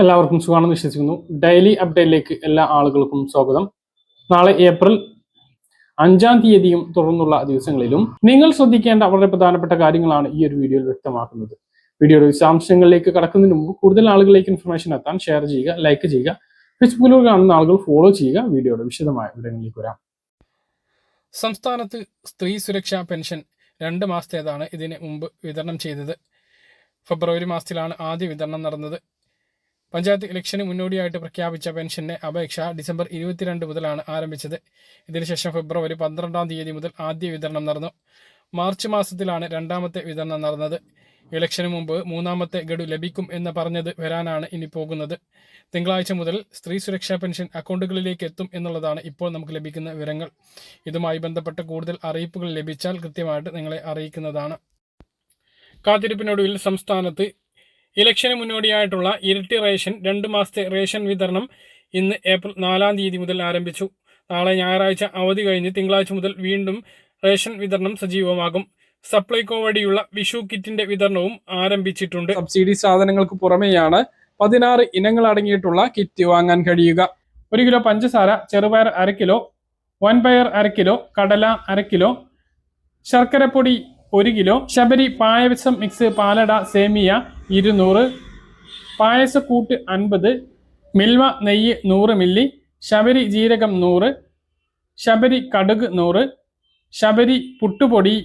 എല്ലാവർക്കും സുഖമാണെന്ന് വിശ്വസിക്കുന്നു. ഡെയിലി അപ്ഡേറ്റിലേക്ക് എല്ലാ ആളുകൾക്കും സ്വാഗതം. നാളെ ഏപ്രിൽ 5-ാം തീയതിയും തുടർന്നുള്ള ദിവസങ്ങളിലും നിങ്ങൾ ശ്രദ്ധിക്കേണ്ട വളരെ പ്രധാനപ്പെട്ട കാര്യങ്ങളാണ് ഈ ഒരു വീഡിയോയിൽ വ്യക്തമാക്കുന്നത്. വീഡിയോയുടെ വിശദാംശങ്ങളിലേക്ക് കടക്കുന്നതിന് മുമ്പ് കൂടുതൽ ആളുകളിലേക്ക് ഇൻഫർമേഷൻ എത്താൻ ഷെയർ ചെയ്യുക, ലൈക്ക് ചെയ്യുക. ഫേസ്ബുക്കിലൂടെ കാണുന്ന ആളുകൾ ഫോളോ ചെയ്യുക. വീഡിയോയുടെ വിശദമായ വിവരങ്ങളിലേക്ക് വരാം. സംസ്ഥാനത്ത് സ്ത്രീ സുരക്ഷാ പെൻഷൻ 2 മാസത്തേതാണ് ഇതിന് മുമ്പ് വിതരണം ചെയ്തത്. ഫെബ്രുവരി മാസത്തിലാണ് ആദ്യ വിതരണം നടന്നത്. പഞ്ചായത്ത് ഇലക്ഷന് മുന്നോടിയായിട്ട് പ്രഖ്യാപിച്ച പെൻഷന്റെ അപേക്ഷ ഡിസംബർ 22 മുതലാണ് ആരംഭിച്ചത്. ഇതിനുശേഷം ഫെബ്രുവരി 12-ാം തീയതി മുതൽ ആദ്യ വിതരണം നടന്നു. മാർച്ച് മാസത്തിലാണ് രണ്ടാമത്തെ വിതരണം നടന്നത്. ഇലക്ഷന് മുമ്പ് 3ാമത്തെ ഗഡു ലഭിക്കും എന്ന് പറഞ്ഞത് വരാനാണ് ഇനി പോകുന്നത്. തിങ്കളാഴ്ച മുതൽ സ്ത്രീ സുരക്ഷാ പെൻഷൻ അക്കൗണ്ടുകളിലേക്ക് എത്തും എന്നുള്ളതാണ് ഇപ്പോൾ നമുക്ക് ലഭിക്കുന്ന വിവരങ്ങൾ. ഇതുമായി ബന്ധപ്പെട്ട കൂടുതൽ അറിയിപ്പുകൾ ലഭിച്ചാൽ കൃത്യമായിട്ട് നിങ്ങളെ അറിയിക്കുന്നതാണ്. കാത്തിരിപ്പിനൊടുവിൽ സംസ്ഥാനത്ത് ഇലക്ഷന് മുന്നോടിയായിട്ടുള്ള ഇരട്ടി റേഷൻ 2 മാസത്തെ റേഷൻ വിതരണം ഇന്ന് ഏപ്രിൽ 4-ാം തീയതി മുതൽ ആരംഭിച്ചു. നാളെ ഞായറാഴ്ച അവധി കഴിഞ്ഞ് തിങ്കളാഴ്ച മുതൽ വീണ്ടും റേഷൻ വിതരണം സജീവമാകും. സപ്ലൈകോ വഴിയുള്ള വിഷു കിറ്റിന്റെ വിതരണവും ആരംഭിച്ചിട്ടുണ്ട്. സബ്സിഡി സാധനങ്ങൾക്ക് പുറമെയാണ് 16 ഇനങ്ങൾ അടങ്ങിയിട്ടുള്ള കിറ്റ് വാങ്ങാൻ കഴിയുക. 1 കിലോ പഞ്ചസാര, ചെറുപയർ 1/2 കിലോ, വൻപയർ 1/2 കിലോ, കടല 1/2 കിലോ, ശർക്കരപ്പൊടി 1 കിലോ, ശബരി പായസം മിക്സ് പാലട സേമിയ 200, പായസക്കൂട്ട് 50, മിൽവ നെയ്യ് 100 മില്ലി, ശബരി ജീരകം 100, ശബരി കടുക് 100, ശബരി പുട്ടുപൊടി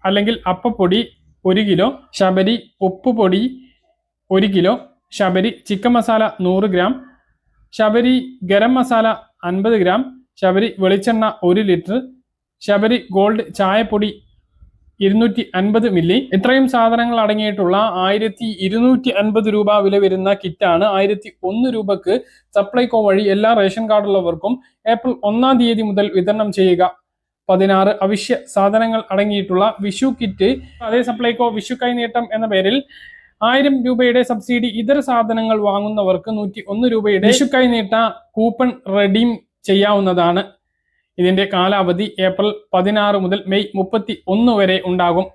അല്ലെങ്കിൽ അപ്പപ്പൊടി 1 കിലോ, ശബരി ഉപ്പുപൊടി 1 kilo, Sabari chicken masala 100 gram, Sabari garam masala 50 gram, Sabari വെളിച്ചെണ്ണ 1 ലിറ്റർ, ശബരി ഗോൾഡ് ചായപ്പൊടി 250 മില്ലി. ഇത്രയും സാധനങ്ങൾ അടങ്ങിയിട്ടുള്ള 1250 രൂപ വില വരുന്ന കിറ്റാണ് 1001 രൂപക്ക് സപ്ലൈകോ വഴി എല്ലാ റേഷൻ കാർഡുള്ളവർക്കും ഏപ്രിൽ 1-ാം തീയതി മുതൽ വിതരണം ചെയ്യുക. 16 അവശ്യ സാധനങ്ങൾ അടങ്ങിയിട്ടുള്ള വിഷു കിറ്റ്. അതേ സപ്ലൈകോ വിഷു കൈനീട്ടം എന്ന പേരിൽ 1000 രൂപയുടെ സബ്സിഡി ഇതര സാധനങ്ങൾ വാങ്ങുന്നവർക്ക് 101 രൂപയുടെ വിഷു കൈനീട്ട കൂപ്പൺ റെഡീം ചെയ്യാവുന്നതാണ്. ഇതിന്റെ കാലാവധി ഏപ്രിൽ 16 മുതൽ മെയ് 31 വരെ ഉണ്ടാകും.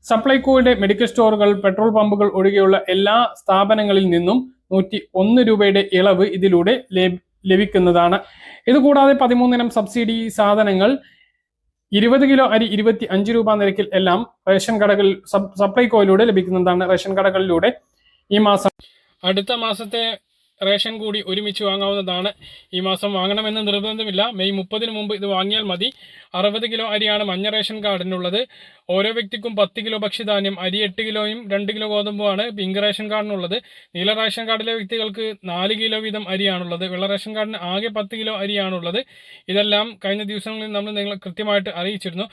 സപ്ലൈകോയുടെ മെഡിക്കൽ സ്റ്റോറുകൾ, പെട്രോൾ പമ്പുകൾ ഒഴികെയുള്ള എല്ലാ സ്ഥാപനങ്ങളിൽ നിന്നും 101 രൂപയുടെ ഇളവ് ഇതിലൂടെ ലഭിക്കുന്നതാണ്. ഇതുകൂടാതെ 13 ഇനം സബ്സിഡി സാധനങ്ങൾ 20 കിലോ അരി 25 രൂപ നിരക്കിൽ എല്ലാം റേഷൻ കടകളിൽ സപ്ലൈകോയിലൂടെ ലഭിക്കുന്നതാണ്. റേഷൻ കടകളിലൂടെ ഈ മാസം അടുത്ത മാസത്തെ റേഷൻ കൂടി ഒരുമിച്ച് വാങ്ങാവുന്നതാണ്. ഈ മാസം വാങ്ങണമെന്ന് നിർബന്ധമില്ല. മെയ് 30-ന് മുമ്പ് ഇത് വാങ്ങിയാൽ മതി. 60 കിലോ അരിയാണ് മഞ്ഞ റേഷൻ കാർഡിനുള്ളത്. ഓരോ വ്യക്തിക്കും 10 കിലോ ഭക്ഷ്യധാന്യം, അരി 8 കിലോയും 2 കിലോ ഗോതമ്പുമാണ് പിങ്ക് റേഷൻ കാർഡിനുള്ളത്. നീല റേഷൻ കാർഡിലെ വ്യക്തികൾക്ക് 4 കിലോ വീതം അരിയാണുള്ളത്. വെള്ള റേഷൻ കാർഡിന് ആകെ 10 കിലോ അരിയാണുള്ളത്. ഇതെല്ലാം കഴിഞ്ഞ ദിവസങ്ങളിൽ നമ്മൾ നിങ്ങൾ കൃത്യമായിട്ട് അറിയിച്ചിരുന്നു.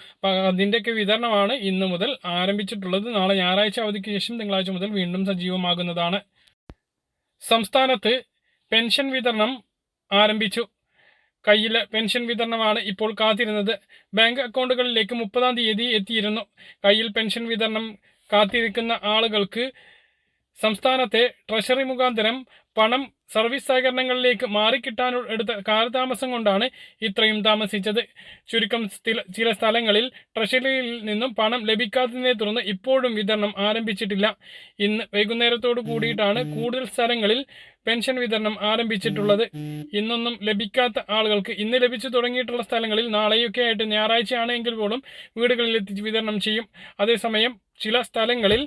അതിൻ്റെയൊക്കെ വിതരണമാണ് ഇന്ന് മുതൽ ആരംഭിച്ചിട്ടുള്ളത്. നാളെ ഞായറാഴ്ച അവധിക്ക് ശേഷം തിങ്കളാഴ്ച മുതൽ വീണ്ടും സജീവമാകുന്നതാണ്. സംസ്ഥാനത്ത് പെൻഷൻ വിതരണം ആരംഭിച്ചു. കയ്യിലെ പെൻഷൻ വിതരണമാണ് ഇപ്പോൾ കാത്തിരുന്നത്. ബാങ്ക് അക്കൗണ്ടുകളിലേക്ക് 30-ാം തീയതി എത്തിയിരുന്നു. കയ്യിൽ പെൻഷൻ വിതരണം കാത്തിരിക്കുന്ന ആളുകൾക്ക് സംസ്ഥാനത്തെ ട്രഷറി മുഖാന്തരം പണം സർവീസ് സഹകരണങ്ങളിലേക്ക് മാറിക്കിട്ടാൻ എടുത്ത കാലതാമസം കൊണ്ടാണ് ഇത്രയും താമസിച്ചത്. ചുരുക്കം ചില സ്ഥലങ്ങളിൽ ട്രഷറിയിൽ നിന്നും പണം ലഭിക്കാത്തതിനെ തുടർന്ന് ഇപ്പോഴും വിതരണം ആരംഭിച്ചിട്ടില്ല. ഇന്ന് വൈകുന്നേരത്തോടു കൂടിയിട്ടാണ് കൂടുതൽ സ്ഥലങ്ങളിൽ പെൻഷൻ വിതരണം ആരംഭിച്ചിട്ടുള്ളത്. ഇന്നൊന്നും ലഭിക്കാത്ത ആളുകൾക്ക് ഇന്ന് ലഭിച്ചു തുടങ്ങിയിട്ടുള്ള സ്ഥലങ്ങളിൽ നാളെയൊക്കെ ആയിട്ട് ഞായറാഴ്ചയാണെങ്കിൽ പോലും വീടുകളിൽ എത്തിച്ച് വിതരണം ചെയ്യും. അതേസമയം ചില സ്ഥലങ്ങളിൽ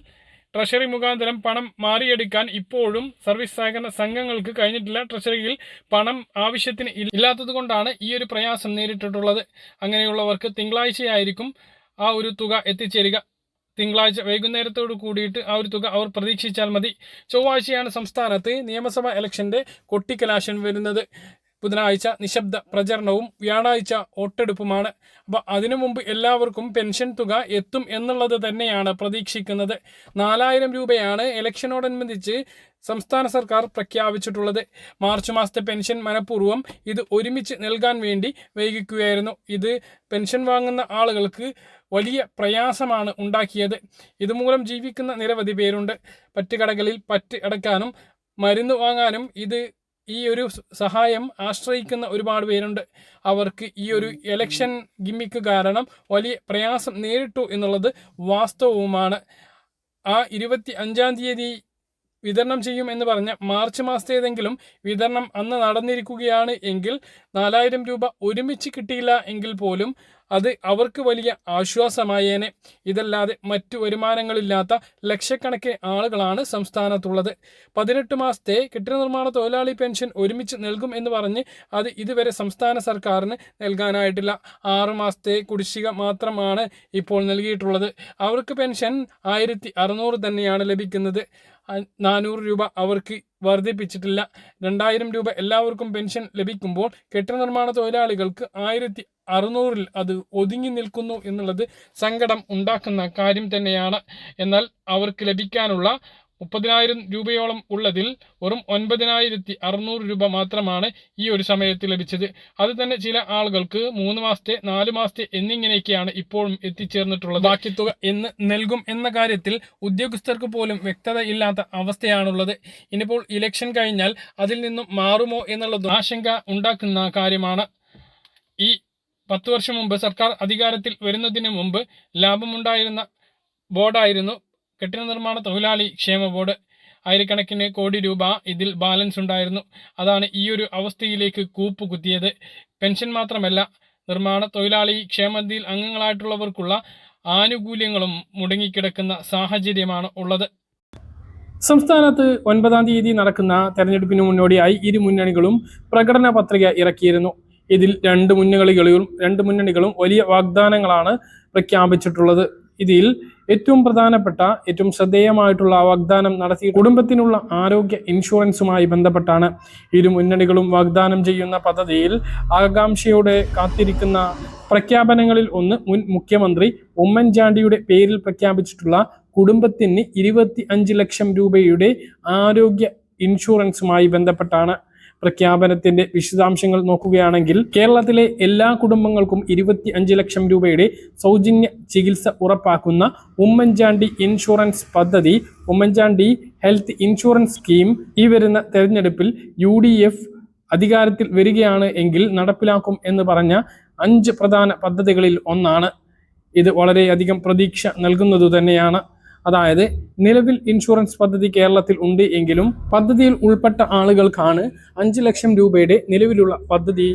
ട്രഷറി മുഖാന്തരം പണം മാറിയെടുക്കാൻ ഇപ്പോഴും സർവീസ് സഹകരണ സംഘങ്ങൾക്ക് കഴിഞ്ഞിട്ടില്ല. ട്രഷറിയിൽ പണം ആവശ്യത്തിന് ഇല്ലാത്തത് കൊണ്ടാണ് ഈ ഒരു പ്രയാസം നേരിട്ടിട്ടുള്ളത്. അങ്ങനെയുള്ളവർക്ക് തിങ്കളാഴ്ചയായിരിക്കും ആ ഒരു തുക എത്തിച്ചേരുക. തിങ്കളാഴ്ച വൈകുന്നേരത്തോട് കൂടിയിട്ട് ആ ഒരു തുക അവർ പ്രതീക്ഷിച്ചാൽ മതി. ചൊവ്വാഴ്ചയാണ് സംസ്ഥാനത്ത് നിയമസഭാ ഇലക്ഷന്റെ കൊട്ടിക്കലാശം വരുന്നത്. ബുധനാഴ്ച നിശബ്ദ പ്രചരണവും വ്യാഴാഴ്ച വോട്ടെടുപ്പുമാണ്. അപ്പോൾ അതിനു മുമ്പ് എല്ലാവർക്കും പെൻഷൻ തുക എത്തും എന്നുള്ളത് തന്നെയാണ് പ്രതീക്ഷിക്കുന്നത്. 4000 രൂപയാണ് ഇലക്ഷനോടനുബന്ധിച്ച് സംസ്ഥാന സർക്കാർ പ്രഖ്യാപിച്ചിട്ടുള്ളത്. മാർച്ച് മാസത്തെ പെൻഷൻ മനഃപൂർവ്വം ഇത് ഒരുമിച്ച് നൽകാൻ വേണ്ടി വൈകിക്കുകയായിരുന്നു. ഇത് പെൻഷൻ വാങ്ങുന്ന ആളുകൾക്ക് വലിയ പ്രയാസമാണ് ഉണ്ടാക്കിയത്. ഇതുമൂലം ജീവിക്കുന്ന നിരവധി പേരുണ്ട്. പറ്റുകടകളിൽ പറ്റ് അടയ്ക്കാനും മരുന്ന് വാങ്ങാനും ഈ ഒരു സഹായം ആശ്രയിക്കുന്ന ഒരുപാട് പേരുണ്ട്. അവർക്ക് ഈ ഒരു ഇലക്ഷൻ ഗിമ്മിക്ക് കാരണം വലിയ പ്രയാസം നേരിട്ടു എന്നുള്ളത് വാസ്തവവുമാണ്. ആ 25-ാം തീയതി വിതരണം ചെയ്യും എന്ന് പറഞ്ഞ മാർച്ച് മാസത്തേതെങ്കിലും വിതരണം അന്ന് നടന്നിരിക്കുകയാണ് എങ്കിൽ 4000 രൂപ ഒരുമിച്ച് കിട്ടിയില്ല എങ്കിൽ പോലും അത് അവർക്ക് വലിയ ആശ്വാസമായേനെ. ഇതല്ലാതെ മറ്റു വരുമാനങ്ങളില്ലാത്ത ലക്ഷക്കണക്കിന് ആളുകളാണ് സംസ്ഥാനത്തുള്ളത്. 18 മാസത്തെ കെട്ടിട നിർമ്മാണ തൊഴിലാളി പെൻഷൻ ഒരുമിച്ച് നൽകും എന്ന് പറഞ്ഞ് അത് ഇതുവരെ സംസ്ഥാന സർക്കാരിന് നൽകാനായിട്ടില്ല. 6 മാസത്തെ കുടിശ്ശിക മാത്രമാണ് ഇപ്പോൾ നൽകിയിട്ടുള്ളത്. അവർക്ക് പെൻഷൻ 1600 തന്നെയാണ് ലഭിക്കുന്നത്. 400 രൂപ അവർക്ക് വർദ്ധിപ്പിച്ചിട്ടില്ല. 2000 രൂപ എല്ലാവർക്കും പെൻഷൻ ലഭിക്കുമ്പോൾ കെട്ടിട നിർമ്മാണ തൊഴിലാളികൾക്ക് 1600-ൽ അത് ഒതുങ്ങി നിൽക്കുന്നു എന്നുള്ളത് സങ്കടം ഉണ്ടാക്കുന്ന കാര്യം തന്നെയാണ്. എന്നാൽ അവർക്ക് ലഭിക്കാനുള്ള 30,000 രൂപയോളം ഉള്ളതിൽ വെറും 9,600 രൂപ മാത്രമാണ് ഈ ഒരു സമയത്ത് ലഭിച്ചത്. അത് തന്നെ ചില ആളുകൾക്ക് 3 മാസത്തെ 4 മാസത്തെ എന്നിങ്ങനെയൊക്കെയാണ് ഇപ്പോഴും എത്തിച്ചേർന്നിട്ടുള്ളത്. ബാക്കി തുക എന്ന് നൽകും എന്ന കാര്യത്തിൽ ഉദ്യോഗസ്ഥർക്ക് പോലും വ്യക്തത ഇല്ലാത്ത അവസ്ഥയാണുള്ളത്. ഇനിയിപ്പോൾ ഇലക്ഷൻ കഴിഞ്ഞാൽ അതിൽ നിന്നും മാറുമോ എന്നുള്ളത് ആശങ്ക ഉണ്ടാക്കുന്ന കാര്യമാണ്. ഈ 10 വർഷം മുമ്പ് സർക്കാർ അധികാരത്തിൽ വരുന്നതിന് മുമ്പ് ലാഭമുണ്ടായിരുന്ന ബോർഡായിരുന്നു കെട്ടിട നിർമ്മാണ തൊഴിലാളി ക്ഷേമ ബോർഡ്. ആയിരക്കണക്കിന് കോടി രൂപ ഇതിൽ ബാലൻസ് ഉണ്ടായിരുന്നു. അതാണ് ഈ ഒരു അവസ്ഥയിലേക്ക് കൂപ്പുകുത്തിയത്. പെൻഷൻ മാത്രമല്ല, നിർമ്മാണ തൊഴിലാളി ക്ഷേമനിധിയിൽ അംഗങ്ങളായിട്ടുള്ളവർക്കുള്ള ആനുകൂല്യങ്ങളും മുടങ്ങിക്കിടക്കുന്ന സാഹചര്യമാണ് ഉള്ളത്. സംസ്ഥാനത്ത് 9-ാം തീയതി നടക്കുന്ന തെരഞ്ഞെടുപ്പിന് മുന്നോടിയായി ഇരു മുന്നണികളും പ്രകടന പത്രിക ഇറക്കിയിരുന്നു. ഇതിൽ രണ്ട് മുന്നണികളും വലിയ വാഗ്ദാനങ്ങളാണ് പ്രഖ്യാപിച്ചിട്ടുള്ളത്. ഇതിൽ ഏറ്റവും പ്രധാനപ്പെട്ട, ഏറ്റവും ശ്രദ്ധേയമായിട്ടുള്ള വാഗ്ദാനം നടത്തി കുടുംബത്തിനുള്ള ആരോഗ്യ ഇൻഷുറൻസുമായി ബന്ധപ്പെട്ടാണ്. ഇരു മുന്നണികളും വാഗ്ദാനം ചെയ്യുന്ന പദ്ധതിയിൽ ആകാംക്ഷയോടെ കാത്തിരിക്കുന്ന പ്രഖ്യാപനങ്ങളിൽ ഒന്ന് മുൻ മുഖ്യമന്ത്രി ഉമ്മൻചാണ്ടിയുടെ പേരിൽ പ്രഖ്യാപിച്ചിട്ടുള്ള കുടുംബത്തിന് 25 ലക്ഷം രൂപയുടെ ആരോഗ്യ ഇൻഷുറൻസുമായി ബന്ധപ്പെട്ടാണ്. പ്രഖ്യാപനത്തിന്റെ വിശദാംശങ്ങൾ നോക്കുകയാണെങ്കിൽ കേരളത്തിലെ എല്ലാ കുടുംബങ്ങൾക്കും 25 ലക്ഷം രൂപയുടെ സൗജന്യ ചികിത്സ ഉറപ്പാക്കുന്ന ഉമ്മൻചാണ്ടി ഇൻഷുറൻസ് പദ്ധതി, ഉമ്മൻചാണ്ടി ഹെൽത്ത് ഇൻഷുറൻസ് സ്കീം ഈ വരുന്ന തെരഞ്ഞെടുപ്പിൽ UDF അധികാരത്തിൽ വരികയാണ് എങ്കിൽ നടപ്പിലാക്കും എന്ന് പറഞ്ഞ 5 പ്രധാന പദ്ധതികളിൽ ഒന്നാണ്. ഇത് വളരെയധികം പ്രതീക്ഷ നൽകുന്നതു തന്നെയാണ്. അതായത് നിലവിൽ ഇൻഷുറൻസ് പദ്ധതി കേരളത്തിൽ ഉണ്ട് എങ്കിലും പദ്ധതിയിൽ ഉൾപ്പെട്ട ആളുകൾക്കാണ് 5 ലക്ഷം രൂപയുടെ നിലവിലുള്ള പദ്ധതി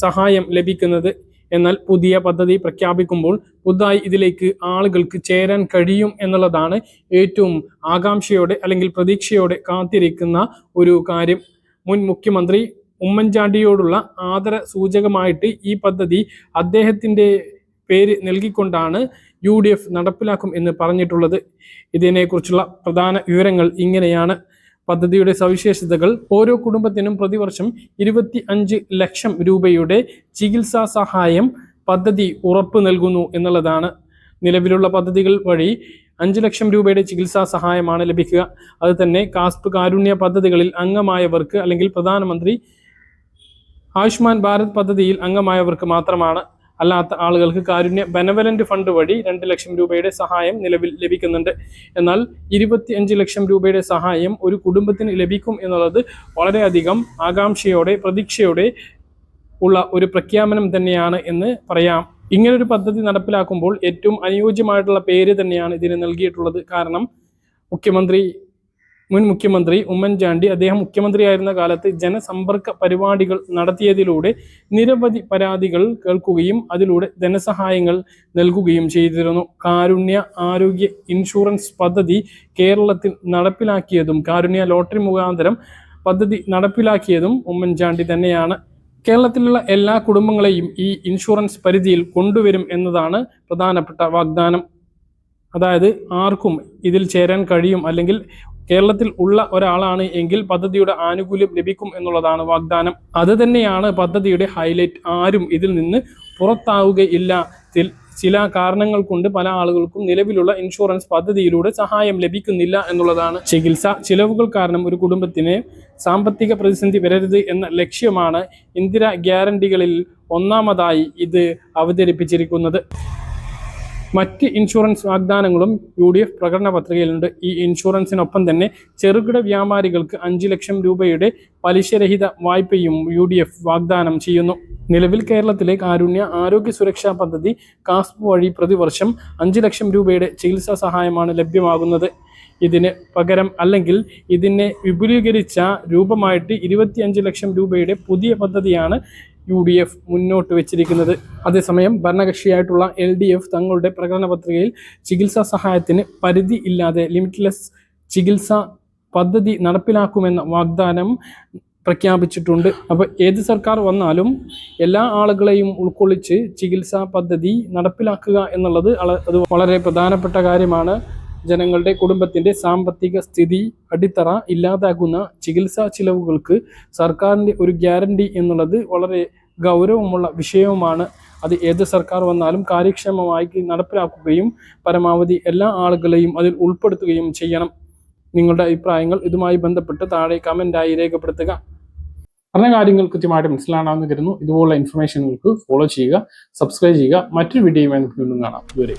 സഹായം ലഭിക്കുന്നത്. എന്നാൽ പുതിയ പദ്ധതി പ്രഖ്യാപിക്കുമ്പോൾ പുതുതായി ഇതിലേക്ക് ആളുകൾക്ക് ചേരാൻ കഴിയും എന്നുള്ളതാണ് ഏറ്റവും ആകാംക്ഷയോടെ അല്ലെങ്കിൽ പ്രതീക്ഷയോടെ കാത്തിരിക്കുന്ന ഒരു കാര്യം. മുൻ മുഖ്യമന്ത്രി ഉമ്മൻചാണ്ടിയോടുള്ള ആദര സൂചകമായിട്ട് ഈ പദ്ധതി അദ്ദേഹത്തിൻ്റെ പേര് നൽകിക്കൊണ്ടാണ് UDF നടപ്പിലാക്കും എന്ന് പറഞ്ഞിട്ടുള്ളത്. ഇതിനെക്കുറിച്ചുള്ള പ്രധാന വിവരങ്ങൾ ഇങ്ങനെയാണ്. പദ്ധതിയുടെ സവിശേഷതകൾ: ഓരോ കുടുംബത്തിനും പ്രതിവർഷം 25 ലക്ഷം രൂപയുടെ ചികിത്സാ സഹായം പദ്ധതി ഉറപ്പ് നൽകുന്നു എന്നുള്ളതാണ്. നിലവിലുള്ള പദ്ധതികൾ വഴി 5 ലക്ഷം രൂപയുടെ ചികിത്സാ സഹായമാണ് ലഭിക്കുക. അത് തന്നെ കാസ്പ് കാരുണ്യ പദ്ധതികളിൽ അംഗമായവർക്ക് അല്ലെങ്കിൽ പ്രധാനമന്ത്രി ആയുഷ്മാൻ ഭാരത് പദ്ധതിയിൽ അംഗമായവർക്ക് മാത്രമാണ്. അല്ലാത്ത ആളുകൾക്ക് കാരുണ്യ ബെനവലന്റ് ഫണ്ട് വഴി 2 ലക്ഷം രൂപയുടെ സഹായം നിലവിൽ ലഭിക്കുന്നുണ്ട്. എന്നാൽ 25 ലക്ഷം രൂപയുടെ സഹായം ഒരു കുടുംബത്തിന് ലഭിക്കും എന്നുള്ളത് വളരെയധികം ആകാംക്ഷയോടെ പ്രതീക്ഷയോടെ ഉള്ള ഒരു പ്രഖ്യാപനം തന്നെയാണ് എന്ന് പറയാം. ഇങ്ങനൊരു പദ്ധതി നടപ്പിലാക്കുമ്പോൾ ഏറ്റവും അനുയോജ്യമായിട്ടുള്ള പേര് തന്നെയാണ് ഇതിന് നൽകിയിട്ടുള്ളത്. കാരണം മുൻ മുഖ്യമന്ത്രി ഉമ്മൻചാണ്ടി അദ്ദേഹം മുഖ്യമന്ത്രിയായിരുന്ന കാലത്ത് ജനസമ്പർക്ക പരിപാടികൾ നടത്തിയതിലൂടെ നിരവധി പരാതികൾ കേൾക്കുകയും അതിലൂടെ ധനസഹായങ്ങൾ നൽകുകയും ചെയ്തിരുന്നു. കാരുണ്യ ആരോഗ്യ ഇൻഷുറൻസ് പദ്ധതി കേരളത്തിൽ നടപ്പിലാക്കിയതും കാരുണ്യ ലോട്ടറി മുഖാന്തരം പദ്ധതി നടപ്പിലാക്കിയതും ഉമ്മൻചാണ്ടി തന്നെയാണ്. കേരളത്തിലുള്ള എല്ലാ കുടുംബങ്ങളെയും ഈ ഇൻഷുറൻസ് പരിധിയിൽ കൊണ്ടുവരും എന്നതാണ് പ്രധാനപ്പെട്ട വാഗ്ദാനം. അതായത് ആർക്കും ഇതിൽ ചേരാൻ കഴിയും, അല്ലെങ്കിൽ കേരളത്തിൽ ഉള്ള ഒരാളാണ് എങ്കിൽ പദ്ധതിയുടെ ആനുകൂല്യം ലഭിക്കും എന്നുള്ളതാണ് വാഗ്ദാനം. അത് തന്നെയാണ് പദ്ധതിയുടെ ഹൈലൈറ്റ്. ആരും ഇതിൽ നിന്ന് പുറത്താവുകയില്ല. ചില കാരണങ്ങൾ കൊണ്ട് പല ആളുകൾക്കും നിലവിലുള്ള ഇൻഷുറൻസ് പദ്ധതിയിലൂടെ സഹായം ലഭിക്കുന്നില്ല എന്നുള്ളതാണ്. ചികിത്സാ ചിലവുകൾ കാരണം ഒരു കുടുംബത്തിന് സാമ്പത്തിക പ്രതിസന്ധി വരരുത് എന്ന ലക്ഷ്യമാണ് ഇന്ദിരാ ഗ്യാരണ്ടികളിൽ ഒന്നാമതായി ഇത് അവതരിപ്പിച്ചിരിക്കുന്നത്. മറ്റ് ഇൻഷുറൻസ് വാഗ്ദാനങ്ങളും UDF പ്രകടന പത്രികയിലുണ്ട്. ഈ ഇൻഷുറൻസിനൊപ്പം തന്നെ ചെറുകിട വ്യാപാരികൾക്ക് 5 ലക്ഷം രൂപയുടെ പലിശരഹിത വായ്പയും UDF വാഗ്ദാനം ചെയ്യുന്നു. നിലവിൽ കേരളത്തിലെ കാരുണ്യ ആരോഗ്യ സുരക്ഷാ പദ്ധതി കാസ്പ് വഴി പ്രതിവർഷം 5 ലക്ഷം രൂപയുടെ ചികിത്സാ സഹായമാണ് ലഭ്യമാകുന്നത്. ഇതിന് പകരം അല്ലെങ്കിൽ ഇതിനെ വിപുലീകരിച്ച രൂപമായിട്ട് 25 ലക്ഷം രൂപയുടെ പുതിയ പദ്ധതിയാണ് UDF മുന്നോട്ട് വെച്ചിരിക്കുന്നത്. അതേസമയം ഭരണകക്ഷിയായിട്ടുള്ള LDF തങ്ങളുടെ പ്രകടന പത്രികയിൽ ചികിത്സാ സഹായത്തിന് പരിധി ഇല്ലാതെ ലിമിറ്റ്ലെസ് ചികിത്സാ പദ്ധതി നടപ്പിലാക്കുമെന്ന വാഗ്ദാനം പ്രഖ്യാപിച്ചിട്ടുണ്ട്. അപ്പോൾ ഏത് സർക്കാർ വന്നാലും എല്ലാ ആളുകളെയും ഉൾക്കൊള്ളിച്ച് ചികിത്സാ പദ്ധതി നടപ്പിലാക്കുക എന്നുള്ളത് അത് വളരെ പ്രധാനപ്പെട്ട കാര്യമാണ്. ജനങ്ങളുടെ കുടുംബത്തിൻ്റെ സാമ്പത്തിക സ്ഥിതി അടിത്തറ ഇല്ലാതാകുന്ന ചികിത്സാ ചിലവുകൾക്ക് സർക്കാരിൻ്റെ ഒരു ഗ്യാരണ്ടി എന്നുള്ളത് വളരെ ഗൗരവമുള്ള വിഷയവുമാണ്. അത് ഏത് സർക്കാർ വന്നാലും കാര്യക്ഷമമായി നടപ്പിലാക്കുകയും പരമാവധി എല്ലാ ആളുകളെയും അതിൽ ഉൾപ്പെടുത്തുകയും ചെയ്യണം. നിങ്ങളുടെ അഭിപ്രായങ്ങൾ ഇതുമായി ബന്ധപ്പെട്ട് താഴെ കമൻ്റായി രേഖപ്പെടുത്തുക. പറഞ്ഞ കാര്യങ്ങൾ കൃത്യമായിട്ട് മനസ്സിലാണെന്ന് കരുതുന്നു. ഇതുപോലുള്ള ഇൻഫർമേഷനുകൾക്ക് ഫോളോ ചെയ്യുക, സബ്സ്ക്രൈബ് ചെയ്യുക. മറ്റൊരു വീഡിയോയുമായി വീണ്ടും കാണാം. ഇതുവരെ